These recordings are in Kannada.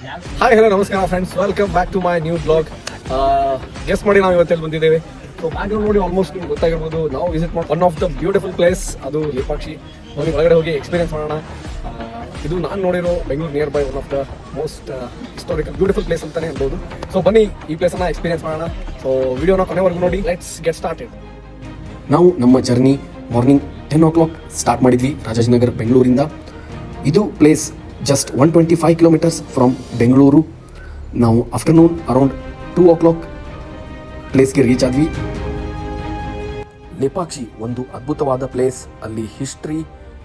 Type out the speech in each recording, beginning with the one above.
ಹಾಯ್ ಹಲೋ ನಮಸ್ಕಾರ friends, welcome back to my new blog. Guess ಮಾಡಿ ನಾವು ಇವತ್ತೆಲ್ಲಿ ಬಂದಿದ್ದೇವೆ. ಸೊ ಬ್ಯಾಕ್ಗ್ರೌಂಡ್ ನೋಡಿ ಆಲ್ಮೋಸ್ಟ್ ನಿಮ್ಗೆ ಗೊತ್ತಾಗಿರ್ಬೋದು. ನಾವು ವಿಸಿಟ್ ಮಾಡಿ one of the beautiful place, ಅದು ಲೇಪಾಕ್ಷಿ. ನೋಡಿ ಒಳಗಡೆ ಹೋಗಿ ಎಕ್ಸ್ಪೀರಿಯನ್ಸ್ ಮಾಡೋಣ. ಇದು ನಾನು ನೋಡಿರೋ Bengaluru near by one of the most historical beautiful place ಅಂತಾನೆ ಹೇಳ್ಬೋದು. ಸೊ ಬನ್ನಿ ಈ ಪ್ಲೇಸನ್ನು ಎಕ್ಸ್ಪೀರಿಯನ್ಸ್ ಮಾಡೋಣ. ಸೊ ವಿಡಿಯೋನ ಕೊನೆವರೆಗೂ ನೋಡಿ. Let's get started. ನಾವು ನಮ್ಮ ಜರ್ನಿ ಮಾರ್ನಿಂಗ್ 10 o'clock ಸ್ಟಾರ್ಟ್ ಮಾಡಿದ್ವಿ ರಾಜಾಜಿನಗರ್ ಬೆಂಗಳೂರಿಂದ. ಇದು place just 125 kilometers from Bengaluru. ನಾವು ಆಫ್ಟರ್ನೂನ್ ಅರೌಂಡ್ 2 o'clock ಪ್ಲೇಸ್ಗೆ ರೀಚ್ ಆದ್ವಿ. ಲೇಪಾಕ್ಷಿ ಒಂದು ಅದ್ಭುತವಾದ ಪ್ಲೇಸ್. ಅಲ್ಲಿ ಹಿಸ್ಟ್ರಿ,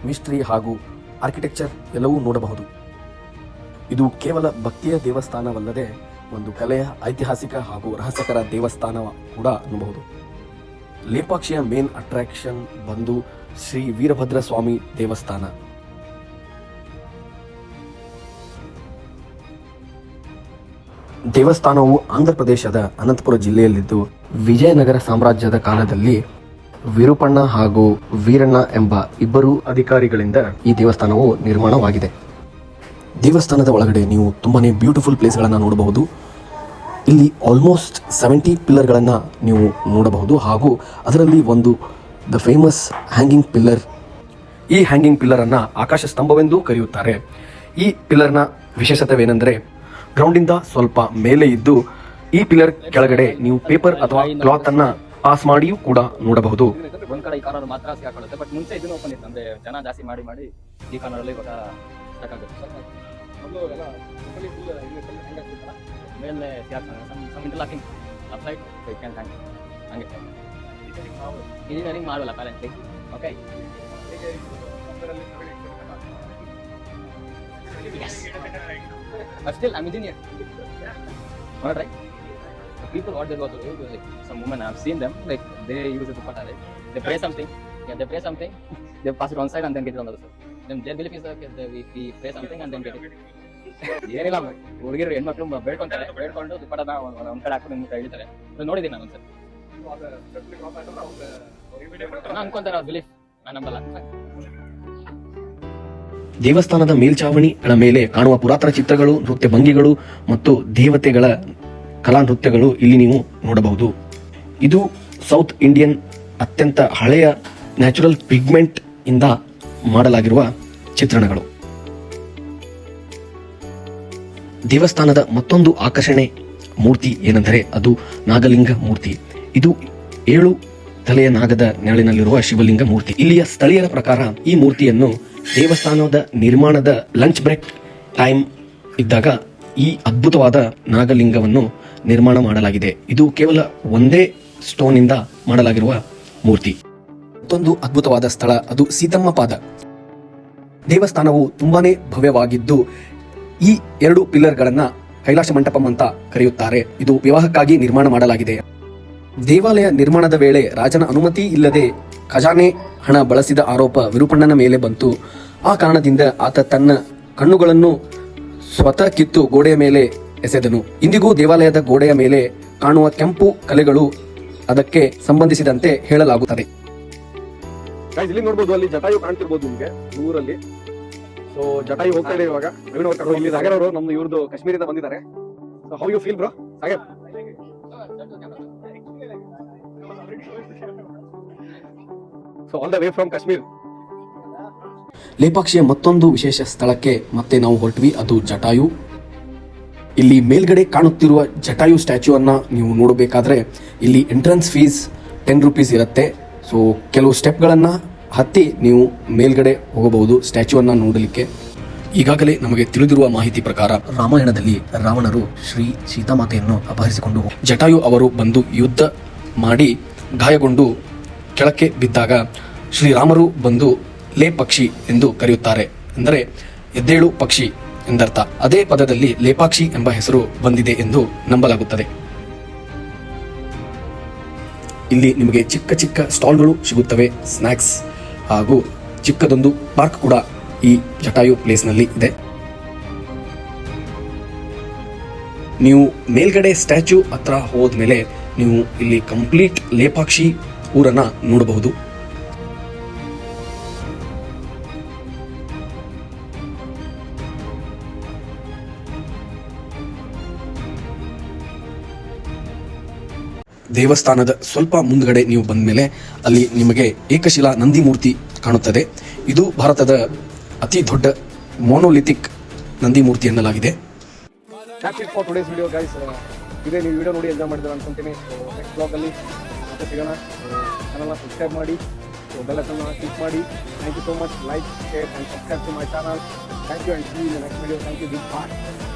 ಮಿಸ್ಟ್ರಿ ಹಾಗೂ ಆರ್ಕಿಟೆಕ್ಚರ್ ಎಲ್ಲವೂ ನೋಡಬಹುದು. ಇದು ಕೇವಲ ಭಕ್ತಿಯ ದೇವಸ್ಥಾನವಲ್ಲದೆ ಒಂದು ಕಲೆಯ, ಐತಿಹಾಸಿಕ ಹಾಗೂ ರಹಸ್ಯಕರ ದೇವಸ್ಥಾನ ಕೂಡ ಅನ್ನಬಹುದು. ಲೇಪಾಕ್ಷಿಯ ಮೇನ್ ಅಟ್ರಾಕ್ಷನ್ ಬಂದು ಶ್ರೀ ವೀರಭದ್ರ ಸ್ವಾಮಿ ದೇವಸ್ಥಾನ. ದೇವಸ್ಥಾನವು ಆಂಧ್ರ ಪ್ರದೇಶದ ಅನಂತಪುರ ಜಿಲ್ಲೆಯಲ್ಲಿದ್ದು, ವಿಜಯನಗರ ಸಾಮ್ರಾಜ್ಯದ ಕಾಲದಲ್ಲಿ ವಿರುಪಣ್ಣ ಹಾಗೂ ವೀರಣ್ಣ ಎಂಬ ಇಬ್ಬರು ಅಧಿಕಾರಿಗಳಿಂದ ಈ ದೇವಸ್ಥಾನವು ನಿರ್ಮಾಣವಾಗಿದೆ. ದೇವಸ್ಥಾನದ ಒಳಗಡೆ ನೀವು ತುಂಬಾನೇ ಬ್ಯೂಟಿಫುಲ್ ಪ್ಲೇಸ್ಗಳನ್ನು ನೋಡಬಹುದು. ಇಲ್ಲಿ ಆಲ್ಮೋಸ್ಟ್ 70 ಪಿಲ್ಲರ್ಗಳನ್ನು ನೀವು ನೋಡಬಹುದು ಹಾಗೂ ಅದರಲ್ಲಿ ಒಂದು ದ ಫೇಮಸ್ ಹ್ಯಾಂಗಿಂಗ್ ಪಿಲ್ಲರ್. ಈ ಹ್ಯಾಂಗಿಂಗ್ ಪಿಲ್ಲರ್ ಅನ್ನ ಆಕಾಶ ಸ್ತಂಭವೆಂದು ಕರೆಯುತ್ತಾರೆ. ಈ ಪಿಲ್ಲರ್ನ ವಿಶೇಷತೆವೇನೆಂದರೆ ಗ್ರೌಂಡಿಂದ ಸ್ವಲ್ಪ ಮೇಲೆ ಇದ್ದು ಈ ಪಿಲ್ಲರ್ ಕೆಳಗಡೆ ನೀವು ಪೇಪರ್ ಅಥವಾ ಕ್ಲಾತ್ ಅನ್ನ ಪಾಸ್ ಮಾಡಿಯೂ ಕೂಡ ನೋಡಬಹುದು. ಒಂದ್ ಕಡೆ ಈ ಕಾರ್ನರ್ ಮಾತ್ರ ಹಾಕೊಳ್ಳುತ್ತೆ, ಬಟ್ ಮುಂಚೆ ಇದನ್ನು ಓಪನ್ ಇತ್ತು. ಅಂದ್ರೆ ಜನ ಜಾಸ್ತಿ ಮಾಡಿ ಈ ಕಾರ್ನರ್ ಅಲ್ಲಿ ಇವಾಗ ಮೇಲೆ ಇಂಟರ್ಲಾಕಿಂಗ್ ಅಪ್ಲೈಟ್ ಕ್ಯಾನ್ ಹ್ಯಾಂಗ್ ಹಂಗೆ ಇಂಜಿನಿಯರಿಂಗ್ ಮಾಡಲ್ಲ apparently. Okay, but still I'm engineer. All right, people what they go through, like some women I've seen them, like they use it to pata, right? They pray something, they pray something, they pass it on side and then get it on the other side. Then their belief is that we pray something and then get it. ಏನಿಲ್ಲ, ಹುಡುಗಿರು ಹೆಣ್ಮಕ್ಳು ಬೇಡ್ಕೊಂತಾರೆ, ಬೇಡ್ಕೊಂಡು ದುಪ್ಪಟನ ಒಂದ್ ಕಡೆ ಹಾಕೊಂಡು ನಿಮ್ಗೆ ಹೇಳ್ತಾರೆ. ನೋಡಿದ್ದೀನಿ ನಾನು ಒಂದ್ಸರಿ. ನಾನು ಅನ್ಕೊಂತಾರೆ ಅವ್ರ ಬಿಲೀಫ್, ನಾನು ನಂಬಲ್ಲ. ದೇವಸ್ಥಾನದ ಮೇಲ್ಚಾವಣಿಗಳ ಮೇಲೆ ಕಾಣುವ ಪುರಾತನ ಚಿತ್ರಗಳು, ನೃತ್ಯ ಭಂಗಿಗಳು ಮತ್ತು ದೇವತೆಗಳ ಕಲಾ ನೃತ್ಯಗಳು ಇಲ್ಲಿ ನೀವು ನೋಡಬಹುದು. ಇದು ಸೌತ್ ಇಂಡಿಯನ್ ಅತ್ಯಂತ ಹಳೆಯ ನ್ಯಾಚುರಲ್ ಪಿಗ್ಮೆಂಟ್ ಇಂದ ಮಾಡಲಾಗಿರುವ ಚಿತ್ರಣಗಳು. ದೇವಸ್ಥಾನದ ಮತ್ತೊಂದು ಆಕರ್ಷಣೆ ಮೂರ್ತಿ ಏನೆಂದರೆ ಅದು ನಾಗಲಿಂಗ ಮೂರ್ತಿ. ಇದು 7 ತಲೆಯ ನಾಗದ ನೆರಳಿನಲ್ಲಿರುವ ಶಿವಲಿಂಗ ಮೂರ್ತಿ. ಇಲ್ಲಿಯ ಸ್ಥಳೀಯರ ಪ್ರಕಾರ ಈ ಮೂರ್ತಿಯನ್ನು ದೇವಸ್ಥಾನದ ನಿರ್ಮಾಣದ ಲಂಚ್ ಬ್ರೇಕ್ ಟೈಮ್ ಇದ್ದಾಗ ಈ ಅದ್ಭುತವಾದ ನಾಗಲಿಂಗವನ್ನು ನಿರ್ಮಾಣ ಮಾಡಲಾಗಿದೆ. ಇದು ಕೇವಲ ಒಂದೇ ಸ್ಟೋನ್ ಇಂದ ಮಾಡಲಾಗಿರುವ ಮೂರ್ತಿ. ಮತ್ತೊಂದು ಅದ್ಭುತವಾದ ಸ್ಥಳ ಅದು ಸೀತಮ್ಮ ಪಾದ. ದೇವಸ್ಥಾನವು ತುಂಬಾನೇ ಭವ್ಯವಾಗಿದ್ದು ಈ 2 ಪಿಲ್ಲರ್ಗಳನ್ನ ಕೈಲಾಸ ಮಂಟಪಂ ಅಂತ ಕರೆಯುತ್ತಾರೆ. ಇದು ವಿವಾಹಕ್ಕಾಗಿ ನಿರ್ಮಾಣ ಮಾಡಲಾಗಿದೆ. ದೇವಾಲಯ ನಿರ್ಮಾಣದ ವೇಳೆ ರಾಜನ ಅನುಮತಿ ಇಲ್ಲದೆ ಖಜಾನೆ ಹಣ ಬಳಸಿದ ಆರೋಪ ವಿರುಪಣ್ಣನ ಮೇಲೆ ಬಂತು. ಆ ಕಾರಣದಿಂದ ಆತ ತನ್ನ ಕಣ್ಣುಗಳನ್ನು ಸ್ವತಃ ಕಿತ್ತು ಗೋಡೆಯ ಮೇಲೆ ಎಸೆದನು. ಇಂದಿಗೂ ದೇವಾಲಯದ ಗೋಡೆಯ ಮೇಲೆ ಕಾಣುವ ಕೆಂಪು ಕಲೆಗಳು ಅದಕ್ಕೆ ಸಂಬಂಧಿಸಿದಂತೆ ಹೇಳಲಾಗುತ್ತದೆ. ಇಲ್ಲಿ ನೋಡಬಹುದು, ಅಲ್ಲಿ ಜಟಾಯು ಕಾಣ್ತಿರ್ಬೋದು ನಿಮಗೆ ಊರಲ್ಲಿ. ಸೊ ಜಟಾಯು ಹೋಗ್ತಾ ಇದೆ ಇವಾಗ. ಇಲ್ಲಿ ಸಾಗರ್ ಅವರು ನಮ್ದು ಇವ್ರದ್ದು ಕಾಶ್ಮೀರಿಂದ ಬಂದಿದ್ದಾರೆ. So how you feel bro Sagar? So all the way from Kashmir. ಲೇಪಾಕ್ಷಿಯ ಮತ್ತೊಂದು ವಿಶೇಷ ಸ್ಥಳಕ್ಕೆ ಮತ್ತೆ ನಾವು ಹೊರಟ್ವಿ, ಅದು ಜಟಾಯು. ಇಲ್ಲಿ ಮೇಲ್ಗಡೆ ಕಾಣುತ್ತಿರುವ ಜಟಾಯು ಸ್ಟ್ಯಾಚ್ಯೂ ಅನ್ನ ನೀವು ನೋಡಬೇಕಾದ್ರೆ ಇಲ್ಲಿ ಎಂಟ್ರನ್ಸ್ ಫೀಸ್ 10 rupees ಇರುತ್ತೆ. ಸೊ ಕೆಲವು ಸ್ಟೆಪ್ಗಳನ್ನ ಹತ್ತಿ ನೀವು ಮೇಲ್ಗಡೆ ಹೋಗಬಹುದು ಸ್ಟ್ಯಾಚ್ಯೂ ಅನ್ನ ನೋಡಲಿಕ್ಕೆ. ಈಗಾಗಲೇ ನಮಗೆ ತಿಳಿದಿರುವ ಮಾಹಿತಿ ಪ್ರಕಾರ ರಾಮಾಯಣದಲ್ಲಿ ರಾವಣರು ಶ್ರೀ ಸೀತಾಮಾತೆಯನ್ನು ಅಪಹರಿಸಿಕೊಂಡು ಜಟಾಯು ಅವರು ಬಂದು ಯುದ್ಧ ಮಾಡಿ ಗಾಯಗೊಂಡು ಕೆಳಕ್ಕೆ ಬಿದ್ದಾಗ ಶ್ರೀರಾಮರು ಬಂದು ಲೇ ಪಕ್ಷಿ ಎಂದು ಕರೆಯುತ್ತಾರೆ. ಅಂದರೆ ಎದ್ದೇಳು ಪಕ್ಷಿ ಎಂದರ್ಥ. ಅದೇ ಪದದಲ್ಲಿ ಲೇಪಾಕ್ಷಿ ಎಂಬ ಹೆಸರು ಬಂದಿದೆ ಎಂದು ನಂಬಲಾಗುತ್ತದೆ. ಇಲ್ಲಿ ನಿಮಗೆ ಚಿಕ್ಕ ಚಿಕ್ಕ ಸ್ಟಾಲ್ಗಳು ಸಿಗುತ್ತವೆ, ಸ್ನ್ಯಾಕ್ಸ್ ಹಾಗೂ ಚಿಕ್ಕದೊಂದು ಪಾರ್ಕ್ ಕೂಡ ಈ ಜಟಾಯು ಪ್ಲೇಸ್ನಲ್ಲಿ ಇದೆ. ನೀವು ಮೇಲ್ಗಡೆ ಸ್ಟ್ಯಾಚ್ಯೂ ಹತ್ರ ಹೋದ್ಮೇಲೆ ನೀವು ಇಲ್ಲಿ ಕಂಪ್ಲೀಟ್ ಲೇಪಾಕ್ಷಿ ಊರನ್ನ ನೋಡಬಹುದು. ದೇವಸ್ಥಾನದ ಸ್ವಲ್ಪ ಮುಂದ್ಗಡೆ ನೀವು ಬಂದ ಮೇಲೆ ಅಲ್ಲಿ ನಿಮಗೆ ಏಕಶಿಲಾ ನಂದಿ ಮೂರ್ತಿ ಕಾಣುತ್ತದೆ. ಇದು ಭಾರತದ ಅತಿ ದೊಡ್ಡ ಮೋನೋಲಿಥಿಕ್ ನಂದಿ ಮೂರ್ತಿ ಎನ್ನಲಾಗಿದೆ. That's it for today's video, guys. ಇದೇ ನೀವು ವಿಡಿಯೋ ನೋಡಿ ಎಂಜಾಯ್ ಮಾಡಿದ್ರೆ ಅನ್ಕೊಂತೀನಿ. ನೆಕ್ಸ್ಟ್ ಬ್ಲಾಗಲ್ಲಿ ಮತ್ತೆ ಸಿಗೋಣ. ಚಾನಲ್ನ ಸಬ್ಸ್ಕ್ರೈಬ್ ಮಾಡಿ, ಬೆಲ್ ಐಕಾನ್ನ ಕ್ಲಿಕ್ ಮಾಡಿ. Thank you so much. Like, share and subscribe to my channel. Thank you and see you in the next video. Thank you. Good bye.